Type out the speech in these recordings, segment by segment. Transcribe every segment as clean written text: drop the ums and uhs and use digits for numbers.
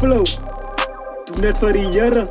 flow. Doen dit vir die Here.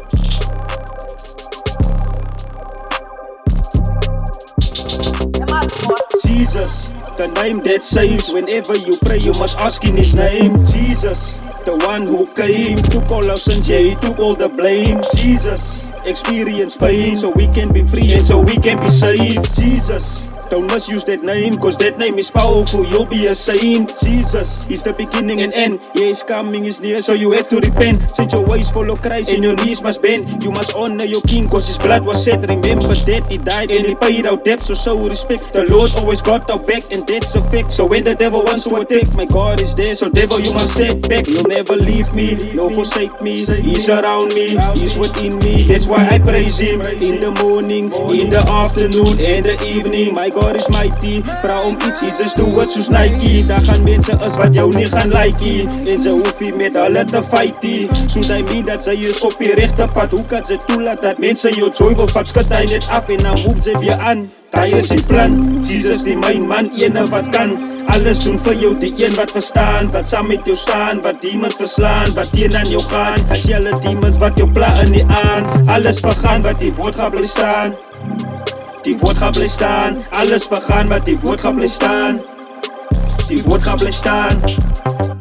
Jesus, the name that saves. Whenever you pray, you must ask in His name. Jesus, the one who came, took all our sins, yeah, He took all the blame. Jesus, experience pain so we can be free and so we can be saved. Jesus, don't misuse that name, cause that name is powerful, you'll be a saint. Jesus, He's the beginning and end. Yeah, His coming is near, so you have to repent. Set your ways, follow Christ, and your knees must bend. You must honor your King, cause His blood was shed. Remember that He died and He paid our debt, so show respect. The Lord always got our back, and that's a fact. So when the devil wants to attack, my God is there, so devil, you must step back. He'll never leave me, no forsake me. He's around me, He's within me. That's why I praise Him in the morning, in the afternoon, and the evening. My God is mighty. Vra om iets, Jesus doe het soos Nike. Daar gaan mense is wat jou nie gaan like. En ze hoef nie met hulle te fight. So I mean dat sy is op die rechte pad. Hoe kan sy toelaat dat mense jou joy wil vat? Skud hy net af en dan move sy weer aan. Daai is die plan, Jesus die myn man, ene wat kan alles doen vir jou, die een wat verstaan, wat saam met jou staan, wat demons verslaan, wat teen aan jou gaan. As jylle demons wat jou pla in die aan, alles vergaan wat die woord gaan bly staan. Die woord gaan bly staan, alles vergaan wat die woord gaan bly staan. Die woord gaan bly staan.